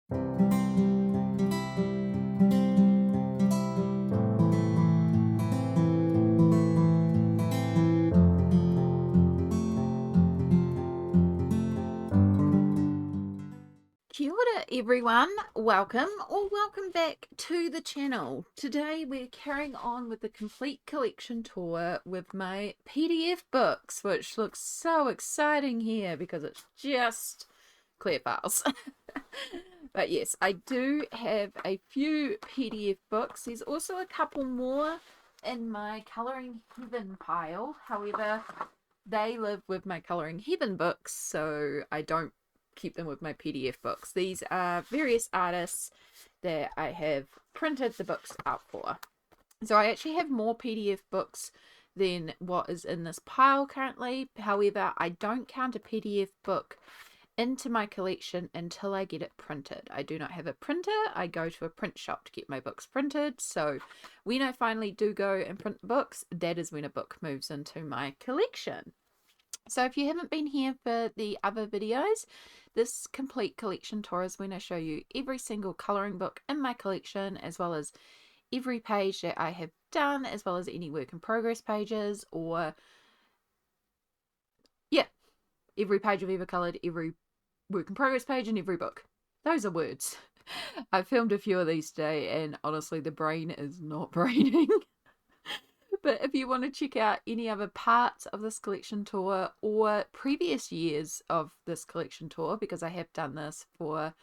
Kia ora everyone, welcome or welcome back to the channel. Today we're carrying on with the complete collection tour with my PDF books, which looks so exciting here because it's just clear files. But yes, I do have a few PDF books. There's also a couple more in my Colouring Heaven pile. However, they live with my Colouring Heaven books, so I don't keep them with my PDF books. These are various artists that I have printed the books out for. So I actually have more PDF books than what is in this pile currently. However, I don't count a PDF book into my collection until I get it printed. I do not have a printer. I go to a print shop to get my books printed. So when I finally do go and print the books, that is when a book moves into my collection. So if you haven't been here for the other videos, this complete collection tour is when I show you every single colouring book in my collection, as well as every page that I have done, as well as any work in progress pages, or yeah, every page I've ever coloured, every work in progress page, and every book. Those are words. I filmed a few of these today, and honestly the brain is not braining. But if you want to check out any other parts of this collection tour or previous years of this collection tour, because I have done this for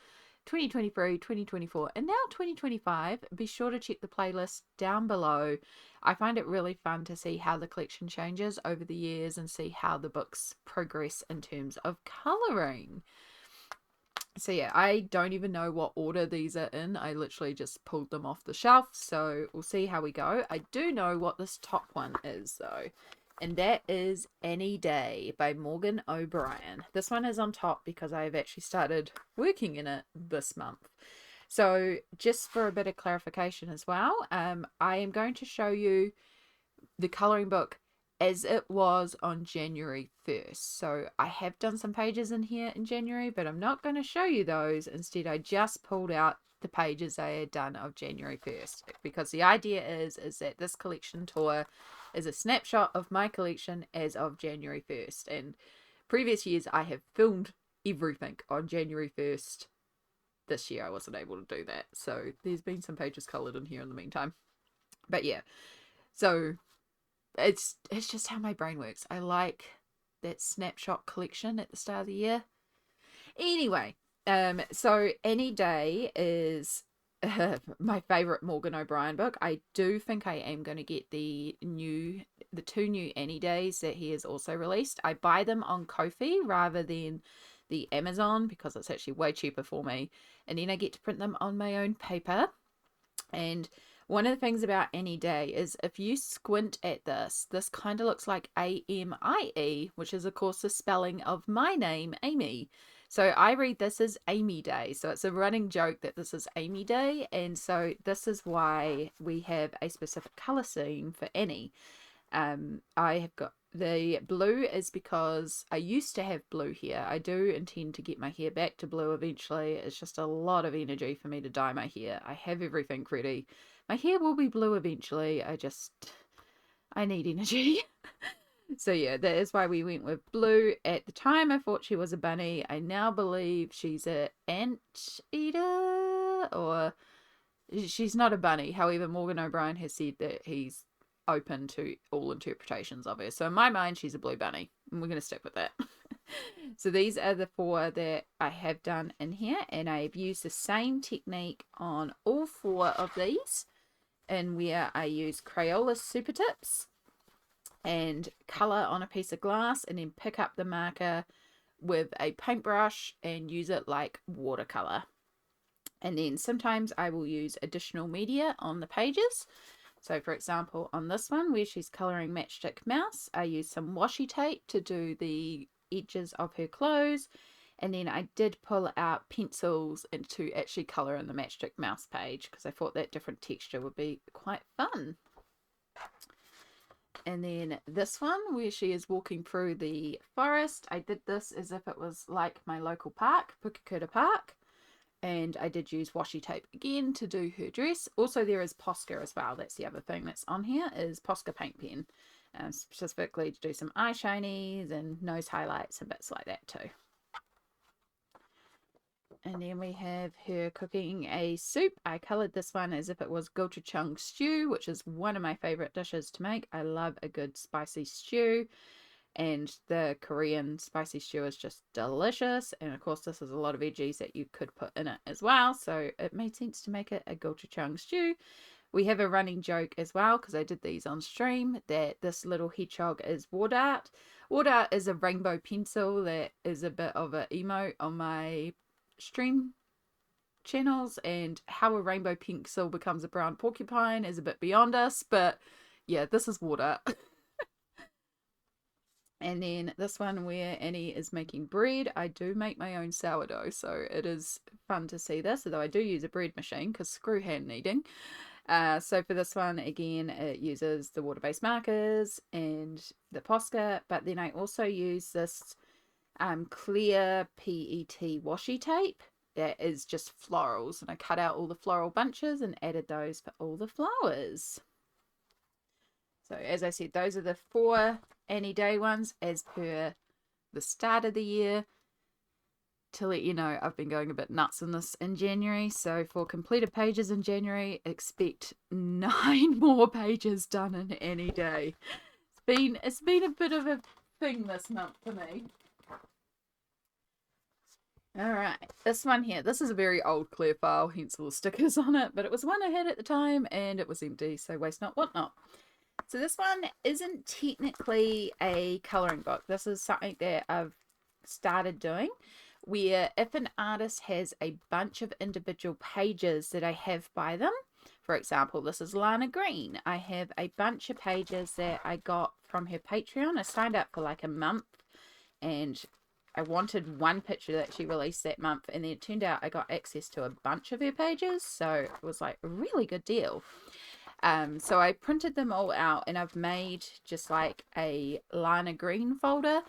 2023, 2024, and now 2025, be sure to check the playlist down below. I find it really fun to see how the collection changes over the years and see how the books progress in terms of colouring. So yeah, I don't even know what order these are in. I literally just pulled them off the shelf, so we'll see how we go. I do know what this top one is though, and that is Any Day by Morgan O'Brien. This one is on top because I have actually started working in it this month. So just for a bit of clarification as well, I am going to show you the colouring book as it was on January 1st. So I have done some pages in here in January, but I'm not going to show you those. Instead, I just pulled out the pages I had done of January 1st, because the idea is that this collection tour is a snapshot of my collection as of January 1st. And previous years, I have filmed everything on January 1st. This year, I wasn't able to do that. So there's been some pages coloured in here in the meantime. But yeah, so it's just how my brain works. I like that snapshot collection at the start of the year. Anyway, so Any Day is my favorite Morgan O'Brien book. I do think I am going to get the two new Any Days that he has also released. I buy them on Ko-fi rather than the Amazon because it's actually way cheaper for me, and then I get to print them on my own paper. And one of the things about Any Day is if you squint at this kind of looks like A-M-I-E, which is of course the spelling of my name, Amy. So I read this as Amy Day. So it's a running joke that this is Amy Day. And so this is why we have a specific colour scheme for Annie. I have got the blue is because I used to have blue hair. I do intend to get my hair back to blue eventually. It's just a lot of energy for me to dye my hair. I have everything ready. My hair will be blue eventually. I need energy. So yeah, that is why we went with blue. At the time, I thought she was a bunny. I now believe she's an anteater, or she's not a bunny. However, Morgan O'Brien has said that he's open to all interpretations of her. So in my mind, she's a blue bunny, and we're going to stick with that. So these are the four that I have done in here, and I've used the same technique on all four of these, and where I use Crayola Super Tips and colour on a piece of glass, and then pick up the marker with a paintbrush and use it like watercolour. And then sometimes I will use additional media on the pages. So for example, on this one where she's colouring Matchstick Mouse, I used some washi tape to do the edges of her clothes, and then I did pull out pencils and to actually colour in the Matchstick Mouse page because I thought that different texture would be quite fun. And then this one where she is walking through the forest, I did this as if it was like my local park, Pukekohe Park. And I did use washi tape again to do her dress. Also, there is Posca as well. That's the other thing that's on here, is Posca paint pen. Specifically to do some eye shinies and nose highlights and bits like that too. And then we have her cooking a soup. I coloured this one as if it was gochujang stew, which is one of my favourite dishes to make. I love a good spicy stew. And the Korean spicy stew is just delicious. And of course, this is a lot of veggies that you could put in it as well. So it made sense to make it a gochujang stew. We have a running joke as well, because I did these on stream, that this little hedgehog is ward art. Ward art is a rainbow pencil that is a bit of an emote on my stream channels. And how a rainbow pencil becomes a brown porcupine is a bit beyond us. But yeah, this is ward art. And then this one where Annie is making bread. I do make my own sourdough, so it is fun to see this, although I do use a bread machine because screw hand kneading. So for this one, again, it uses the water-based markers and the Posca, but then I also use this clear PET washi tape that is just florals, and I cut out all the floral bunches and added those for all the flowers. So as I said, those are the 4 Annie Day ones as per the start of the year. To let you know, I've been going a bit nuts in this in January. So for completed pages in January, expect 9 more pages done in Annie Day. It's been a bit of a thing this month for me. Alright, this one here. This is a very old clear file, hence all the stickers on it. But it was one I had at the time and it was empty, so waste not, want not. So this one isn't technically a colouring book. This is something that I've started doing, where if an artist has a bunch of individual pages that I have by them, for example, this is Lana Green. I have a bunch of pages that I got from her Patreon. I signed up for like a month and I wanted one picture that she released that month, and then it turned out I got access to a bunch of her pages, so it was like a really good deal. So I printed them all out and I've made just like a Lana Green folder,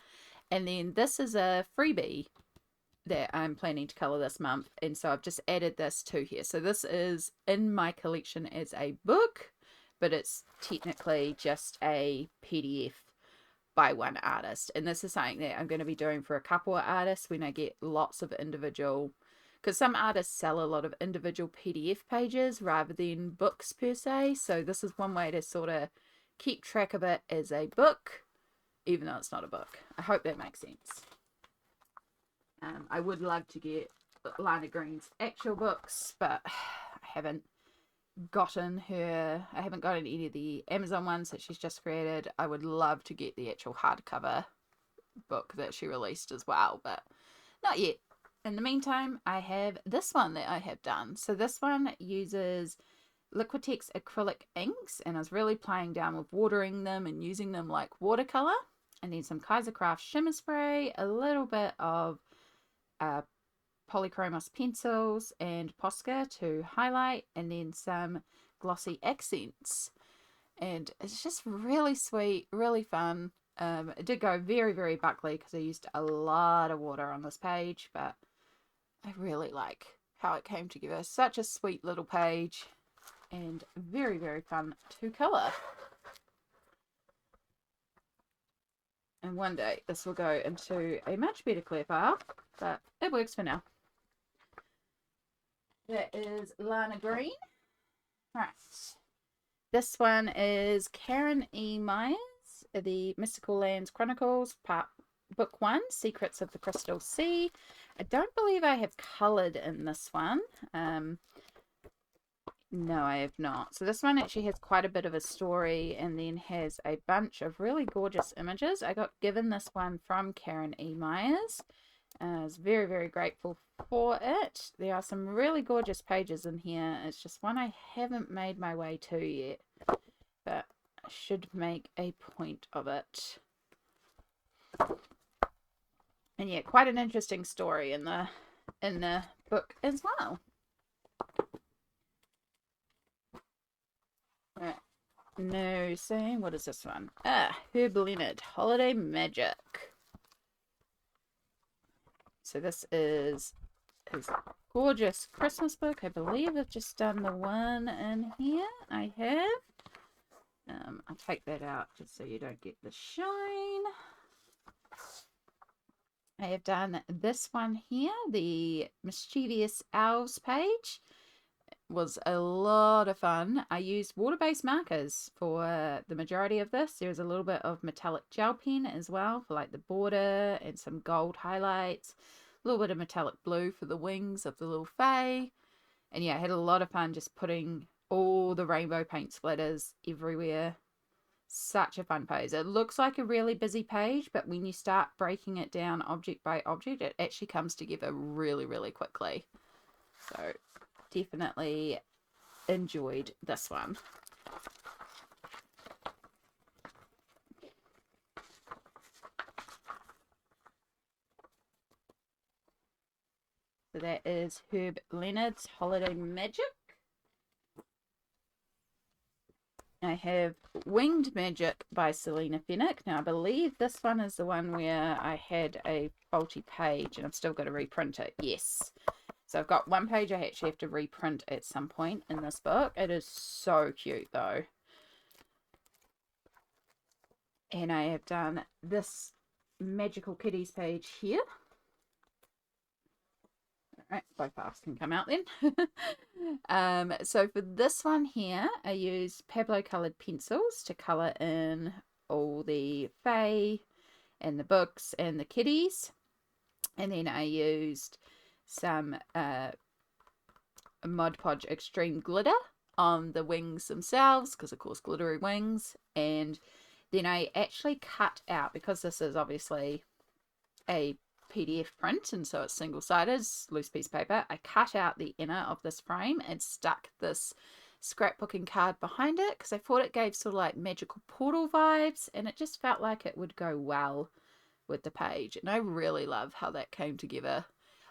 and then this is a freebie that I'm planning to colour this month, and so I've just added this to here. So this is in my collection as a book, but it's technically just a PDF by one artist, and this is something that I'm going to be doing for a couple of artists when I get lots of individual, because some artists sell a lot of individual PDF pages rather than books per se. So this is one way to sort of keep track of it as a book, even though it's not a book. I hope that makes sense. I would love to get Lana Green's actual books, but I haven't gotten any of the Amazon ones that she's just created. I would love to get the actual hardcover book that she released as well, but not yet. In the meantime, I have this one that I have done. So this one uses Liquitex acrylic inks, and I was really playing down with watering them and using them like watercolor. And then some Kaisercraft shimmer spray, a little bit of Polychromos pencils and Posca to highlight, and then some glossy accents. And it's just really sweet, really fun. It did go very, very buckly because I used a lot of water on this page, but I really like how it came together. Such a sweet little page and very, very fun to colour. And one day this will go into a much better clear file, but it works for now. That is Lana Green. Right. This one is Karen E. Myers, the Mystical Lands Chronicles, Book 1, Secrets of the Crystal Sea. I don't believe I have coloured in this one. No, I have not. So this one actually has quite a bit of a story and then has a bunch of really gorgeous images. I got given this one from Karen E. Myers. I was very, very grateful for it. There are some really gorgeous pages in here. It's just one I haven't made my way to yet, but I should make a point of it. And yeah, quite an interesting story in the book as well. Alright. No, saying what is this one? Herb Leonard, Holiday Magic. So this is his gorgeous Christmas book. I believe I've just done the one in here. I have. I'll take that out just so you don't get the shine. I have done this one here, the Mischievous Owls page. Was a lot of fun. I used water-based markers for the majority of this. There's a little bit of metallic gel pen as well for like the border and some gold highlights. A little bit of metallic blue for the wings of the little fae. And yeah, I had a lot of fun just putting all the rainbow paint splatters everywhere. Such a fun page. It looks like a really busy page, but when you start breaking it down object by object, it actually comes together really, really quickly. So definitely enjoyed this one. So that is Herb Leonard's Holiday Magic. I have Winged Magic by Selena Fenech. Now, I believe this one is the one where I had a faulty page and I've still got to reprint it. Yes. So I've got one page I actually have to reprint at some point in this book. It is so cute, though. And I have done this Magical Kitties page here. Alright, both halves can come out then. So for this one here, I used Pablo coloured pencils to colour in all the fae and the books and the kitties. And then I used some Mod Podge Extreme Glitter on the wings themselves, because of course glittery wings. And then I actually cut out, because this is obviously a PDF print and so it's single-sided, loose piece of paper, I cut out the inner of this frame and stuck this scrapbooking card behind it because I thought it gave sort of like magical portal vibes and it just felt like it would go well with the page. And I really love how that came together.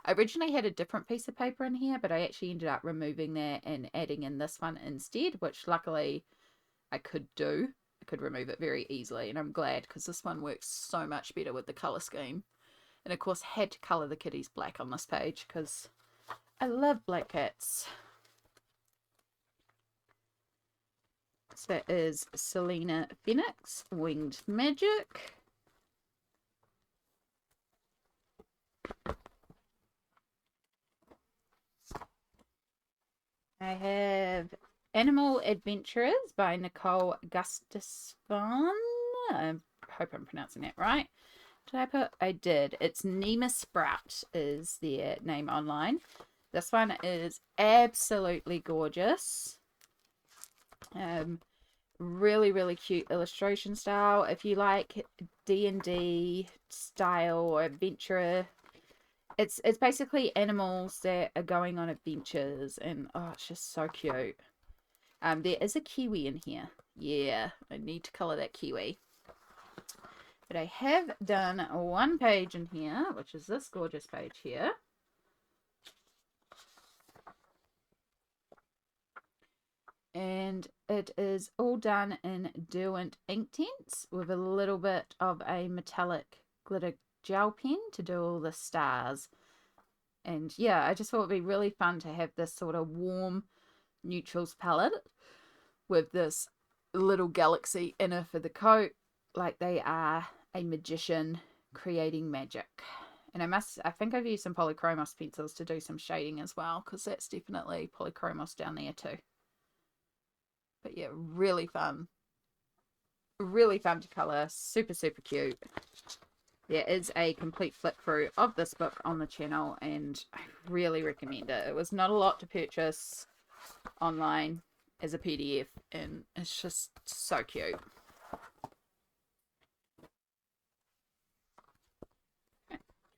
I originally had a different piece of paper in here, but I actually ended up removing that and adding in this one instead, which luckily I could do. I could remove it very easily, and I'm glad because this one works so much better with the colour scheme. And of course had to colour the kitties black on this page because I love black cats. So that is Selena Fenech's Winged Magic. I have Animal Adventurers by Nicole Gustafsson. I hope I'm pronouncing that right. Did I put? I did. It's Nema Sprout is their name online. This one is absolutely gorgeous. Really, really cute illustration style. If you like D&D style or adventure, it's basically animals that are going on adventures, and oh, it's just so cute. There is a kiwi in here. Yeah, I need to color that kiwi. But I have done one page in here, which is this gorgeous page here. And it is all done in Derwent Inktense with a little bit of a metallic glitter gel pen to do all the stars. And yeah, I just thought it'd be really fun to have this sort of warm neutrals palette with this little galaxy inner for the coat, like they are a magician creating magic. And I think I've used some polychromos pencils to do some shading as well, because that's definitely polychromos down there too. But yeah, really fun. Really fun to colour. Super, super cute. There is a complete flip through of this book on the channel, and I really recommend it. It was not a lot to purchase online as a PDF, and it's just so cute.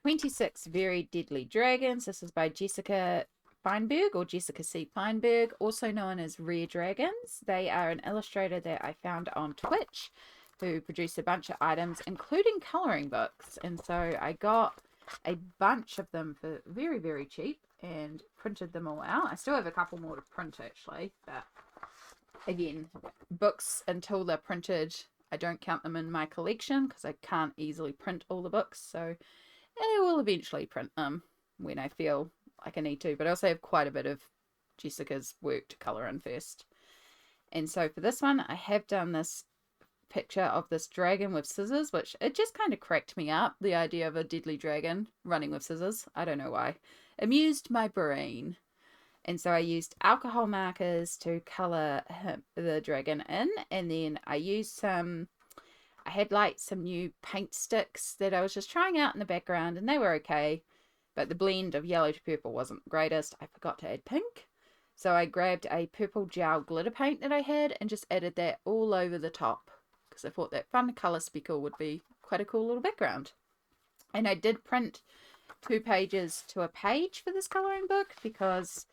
26 Very Deadly Dragons. This is by Jessica Feinberg, or Jessica C. Feinberg, also known as Rare Dragons. They are an illustrator that I found on Twitch who produce a bunch of items, including colouring books. And so I got a bunch of them for very, very cheap and printed them all out. I still have a couple more to print actually, but again, books until they're printed, I don't count them in my collection because I can't easily print all the books. So I will eventually print them when I feel like I need to, but I also have quite a bit of Jessica's work to colour in first. And so for this one, I have done this picture of this dragon with scissors, which it just kind of cracked me up, the idea of a deadly dragon running with scissors. I don't know why. Amused my brain. And so I used alcohol markers to colour the dragon in, and then I used some, I had like some new paint sticks that I was just trying out in the background, and they were okay, but the blend of yellow to purple wasn't the greatest. I forgot to add pink. So I grabbed a purple gel glitter paint that I had and just added that all over the top, because I thought that fun colour speckle would be quite a cool little background. And I did print 2 pages to a page for this colouring book, because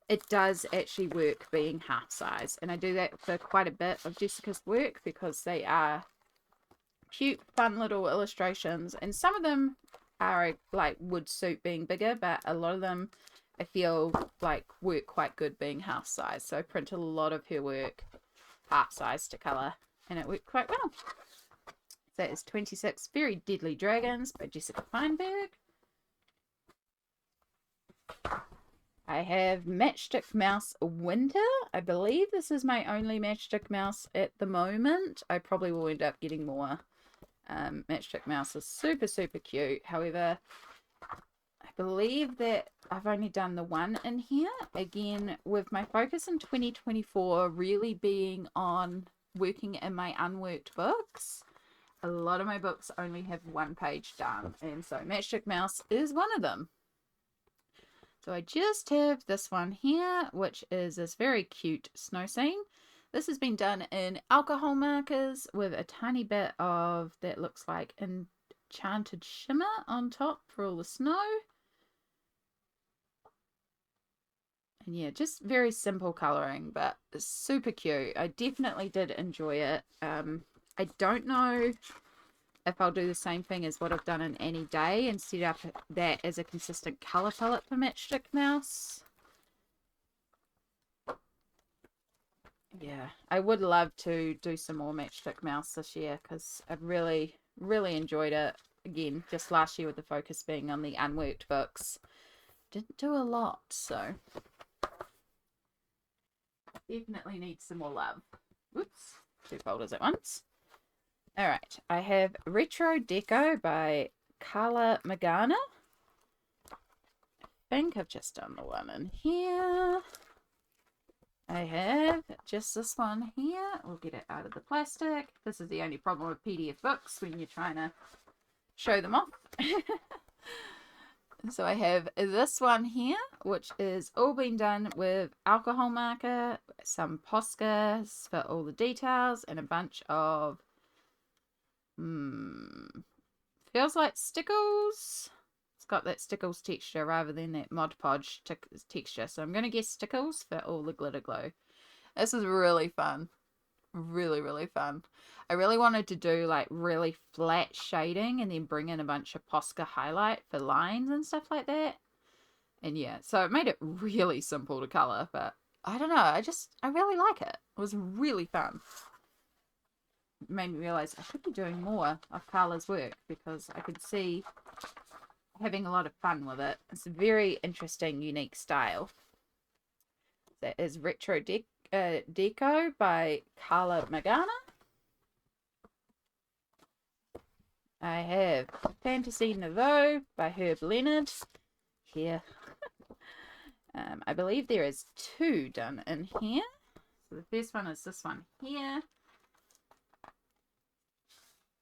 it does actually work being half size. And I do that for quite a bit of Jessica's work, because they are cute, fun little illustrations. And some of them are like would suit being bigger, but a lot of them I feel like work quite good being half size. So I printed a lot of her work half size to colour, and it worked quite well. That is 26 Very Deadly Dragons by Jessica Feinberg. I have Matchstick Mouse Winter. I believe this is my only Matchstick Mouse at the moment. I probably will end up getting more. Matchstick Mouse is super, super cute. However, I believe that I've only done the one in here. Again, with my focus in 2024 really being on working in my unworked books, a lot of my books only have 1 page done. And so Matchstick Mouse is one of them. So I just have this one here, which is this very cute snow scene. This has been done in alcohol markers with a tiny bit of that looks like enchanted shimmer on top for all the snow. And yeah, just very simple colouring, but super cute. I definitely did enjoy it. I don't know if I'll do the same thing as what I've done in Any Day and set up that as a consistent colour palette for Matchstick Mouse. Yeah, I would love to do some more Matchstick Mouse this year, because I've really, really enjoyed it. Again, just last year with the focus being on the unworked books. Didn't do a lot, so definitely need some more love. Whoops, 2 folders at once. Alright, I have Retro Deco by Carla Magana. I think I've just done the one in here. I have just this one here. We'll get it out of the plastic. This is the only problem with PDF books when you're trying to show them off. So I have this one here, which is all been done with alcohol marker, some Poscas for all the details, and a bunch of feels like stickles. It's got that stickles texture rather than that Mod Podge texture. So I'm going to guess stickles for all the glitter glow. This is really fun. Really, really fun. I really wanted to do like really flat shading and then bring in a bunch of Posca highlight for lines and stuff like that. And yeah, so it made it really simple to colour, but I don't know. I really like it. It was really fun. Made me realise I should be doing more of Carla's work, because I could see having a lot of fun with it. It's a very interesting, unique style. That is Retro Deco by Carla Magana. I have Fantasy Novo by Herb Leonard here. I believe there is 2 done in here. So the first one is this one here,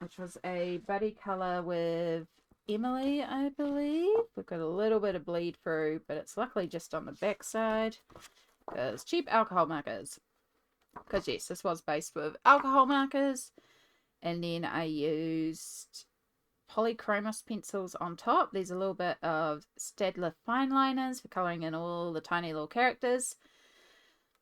which was a buddy colour with Emily, I believe. We've got a little bit of bleed through, but it's luckily just on the back side, because cheap alcohol markers. Because yes, this was based with alcohol markers, and then I used polychromos pencils on top. There's a little bit of Staedtler fine liners for colouring in all the tiny little characters,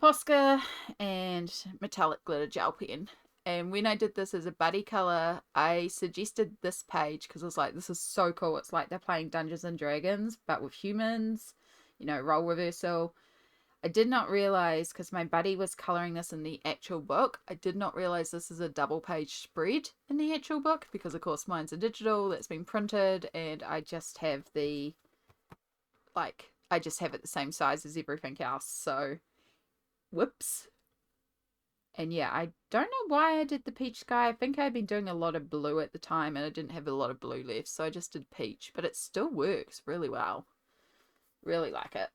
Posca, and metallic glitter gel pen. And when I did this as a buddy colour, I suggested this page because I was like, this is so cool. It's like they're playing Dungeons and Dragons, but with humans, you know, role reversal. I did not realise, because my buddy was colouring this in the actual book, I did not realise this is a double page spread in the actual book, because of course mine's a digital that's been printed, and I just have the like I just have it the same size as everything else. So, whoops. And yeah, I don't know why I did the peach sky. I think I'd been doing a lot of blue at the time and I didn't have a lot of blue left. So I just did peach. But it still works really well. Really like it.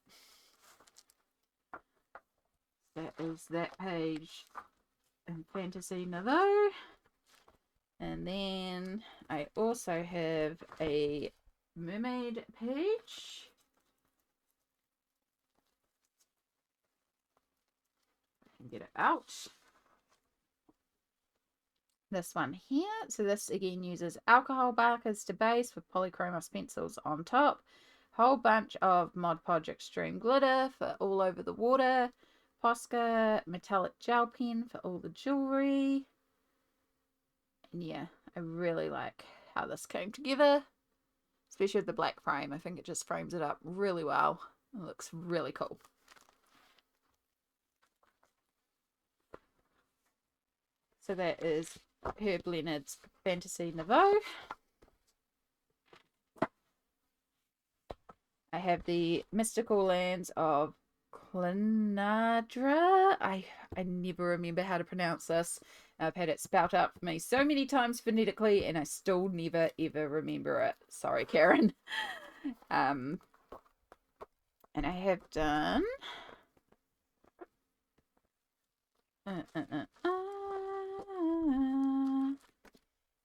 That is that page in Fantasy Novo. And then I also have a mermaid page. Get it out. This one here. So this again uses alcohol markers to base with polychromos pencils on top. Whole bunch of Mod Podge Extreme glitter for all over the water. Posca metallic gel pen for all the jewelry. And yeah, I really like how this came together, especially with the black frame. I think it just frames it up really well. It looks really cool. So that is Herb Leonard's Fantasy Novo. I have the Mystical Lands of Cladra. I never remember how to pronounce this. I've had it spout out for me so many times phonetically and I still never ever remember it. Sorry, Karen. And I have done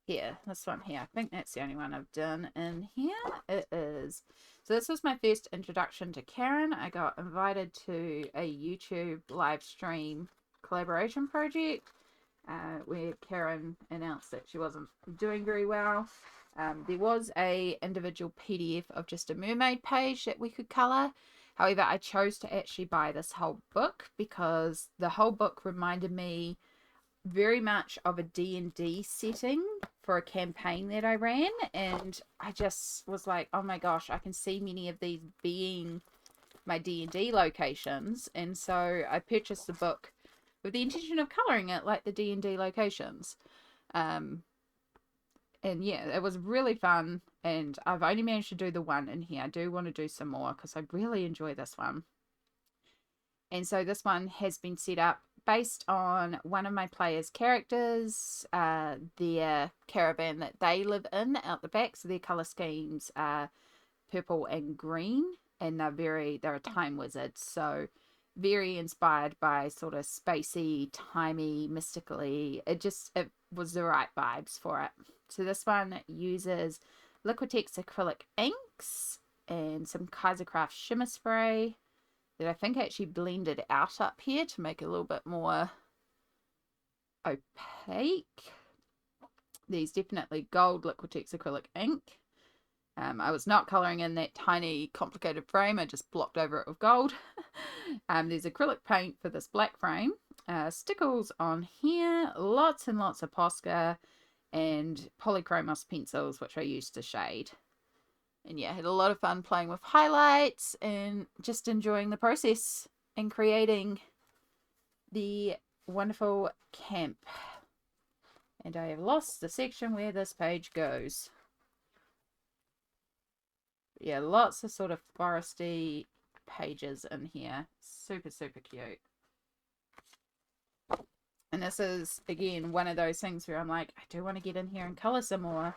here, this one here. I think that's the only one I've done in here. It is. So this was my first introduction to Karen. I got invited to a YouTube live stream collaboration project where Karen announced that she wasn't doing very well. There was a individual PDF of just a mermaid page that we could color. However, I chose to actually buy this whole book because the whole book reminded me very much of a D&D setting for a campaign that I ran, and I just was like, oh my gosh, I can see many of these being my D&D locations. And so I purchased the book with the intention of coloring it like the D&D locations. And yeah, it was really fun, and I've only managed to do the one in here. I do want to do some more because I really enjoy this one. And so this one has been set up based on one of my players' characters, their caravan that they live in out the back. So their colour schemes are purple and green, and they're a time wizard. So very inspired by sort of spacey, timey, mystically. It was the right vibes for it. So this one uses Liquitex acrylic inks and some Kaisercraft shimmer spray that I think actually blended out up here to make it a little bit more opaque. There's definitely gold Liquitex acrylic ink. I was not colouring in that tiny complicated frame. I just blocked over it with gold. There's acrylic paint for this black frame. Stickles on here. Lots and lots of Posca and polychromos pencils, which I used to shade. And yeah, I had a lot of fun playing with highlights and just enjoying the process and creating the wonderful camp. And I have lost the section where this page goes. Yeah, lots of sort of foresty pages in here. Super, super cute. And this is, again, one of those things where I'm like, I do want to get in here and colour some more.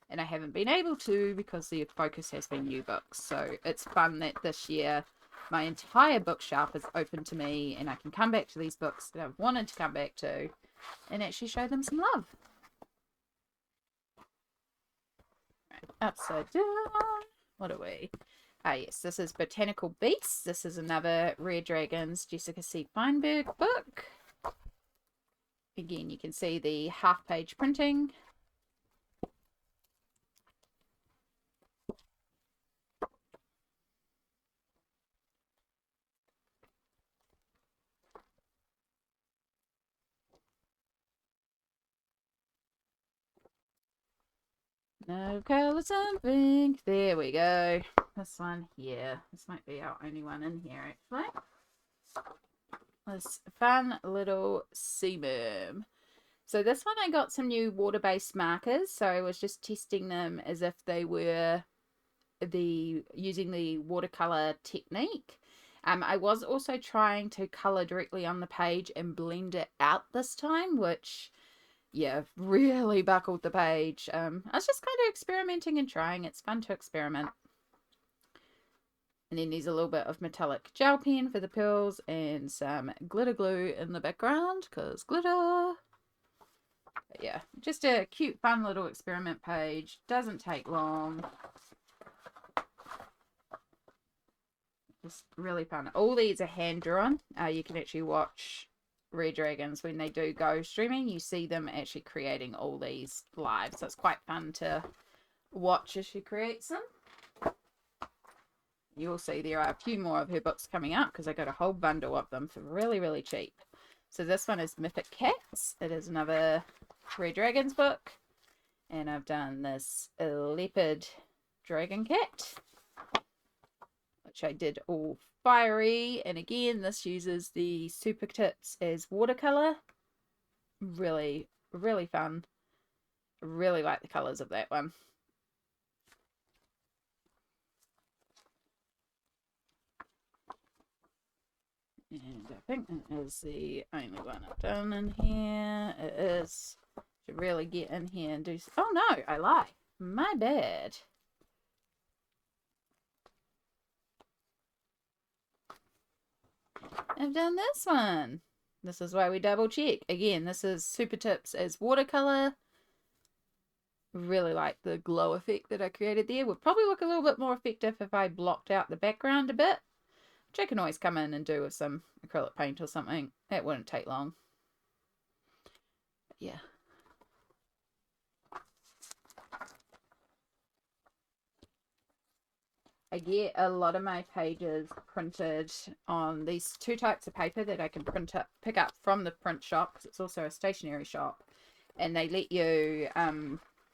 And I haven't been able to because the focus has been new books. So it's fun that this year my entire bookshelf is open to me and I can come back to these books that I've wanted to come back to and actually show them some love. Right, upside down. What are we? Ah, yes, this is Botanical Beasts. This is another Rare Dragons Jessica C. Feinberg book. Again, you can see the half-page printing. No colours and pink. There we go. This one here. This might be our only one in here, actually. This fun little sea worm. So this one I got some new water-based markers. So I was just testing them as if they were using the watercolor technique. I was also trying to color directly on the page and blend it out this time, which, yeah, really buckled the page. I was just kind of experimenting and trying. It's fun to experiment. And then there's a little bit of metallic gel pen for the pearls and some glitter glue in the background, because glitter. But yeah, just a cute, fun little experiment page. Doesn't take long. Just really fun. All these are hand drawn. You can actually watch Red Dragons when they do go streaming. You see them actually creating all these live. So it's quite fun to watch as she creates them. You'll see there are a few more of her books coming out because I got a whole bundle of them for really, really cheap. So this one is Mythic Cats. It is another Red Dragons book. And I've done this leopard dragon cat, which I did all fiery. And again, this uses the Super Tips as watercolor. Really, really fun. Really like the colors of that one. And I think it is the only one I've done in here. It is. Should really get in here and do... Oh no, I lie. My bad. I've done this one. This is why we double check. Again, this is Super Tips as watercolor. Really like the glow effect that I created there. Would probably look a little bit more effective if I blocked out the background a bit, which I can always come in and do with some acrylic paint or something. That wouldn't take long. But yeah. I get a lot of my pages printed on these two types of paper that I can pick up from the print shop, because it's also a stationery shop, and they let you,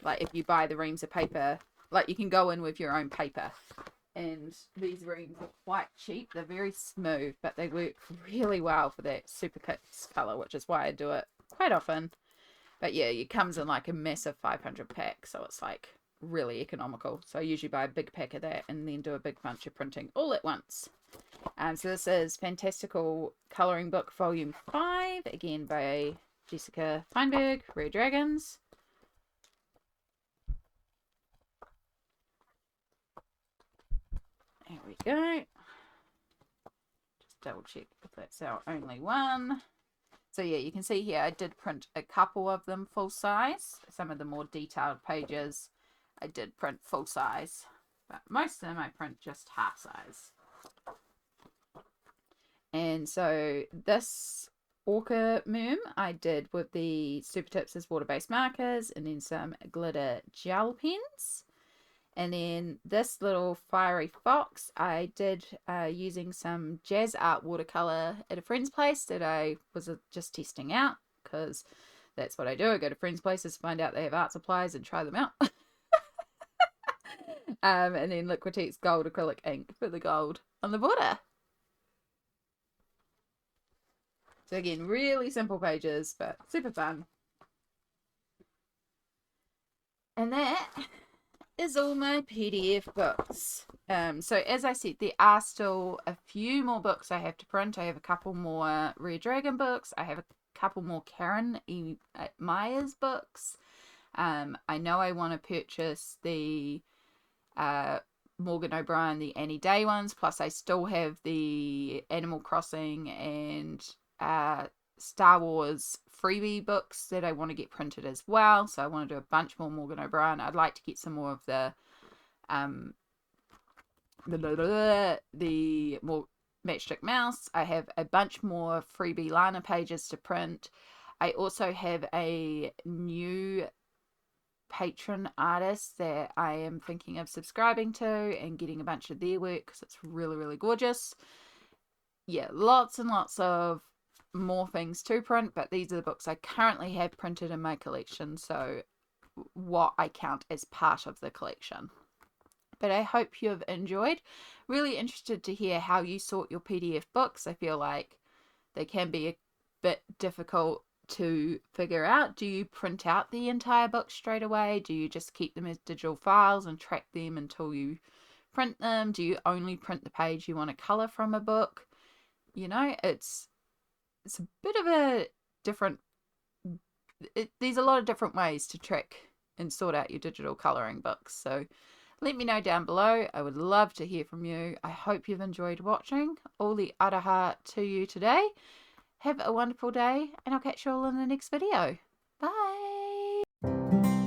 like if you buy the reams of paper, like you can go in with your own paper, and these reams are quite cheap. They're very smooth, but they work really well for that Super Kits color, which is why I do it quite often. But yeah, it comes in like a massive 500 pack, so it's like really economical. So I usually buy a big pack of that and then do a big bunch of printing all at once. So this is Fantastical Colouring Book Volume 5, again by Jessica Feinberg, Red Dragons. There we go. Just double check if that's our only one. So yeah, you can see here I did print a couple of them full size. Some of the more detailed pages I did print full size, but most of them I print just half size. And so this Orca Merm I did with the Super Tips as water-based markers, and then some glitter gel pens. And then this little fiery fox I did using some jazz art watercolor at a friend's place that I was just testing out, because that's what I do. I go to friends' places, find out they have art supplies, and try them out. And then Liquitex gold acrylic ink for the gold on the border. So again, really simple pages, but super fun. And that is all my PDF books. So as I said, there are still a few more books I have to print. I have a couple more Red Dragon books. I have a couple more Karen E. Myers books. I know I want to purchase the Morgan O'Brien, the Annie Day ones, plus I still have the Animal Crossing and Star Wars freebie books that I want to get printed as well. So I want to do a bunch more Morgan O'Brien. I'd like to get some more of the more Matchstick Mouse. I have a bunch more freebie Lana pages to print. I also have a new patron artist that I am thinking of subscribing to and getting a bunch of their work, because it's really, really gorgeous. Yeah, lots and lots of more things to print, but these are the books I currently have printed in my collection, so what I count as part of the collection. But I hope you've enjoyed. Really interested to hear how you sort your PDF books. I feel like they can be a bit difficult to figure out. Do you print out the entire book straight away? Do you just keep them as digital files and track them until you print them? Do you only print the page you want to color from a book? You know, it's a bit of a different, there's a lot of different ways to track and sort out your digital coloring books. So let me know down below. I would love to hear from you. I hope you've enjoyed watching. All the aroha to you today. Have a wonderful day, and I'll catch you all in the next video. Bye!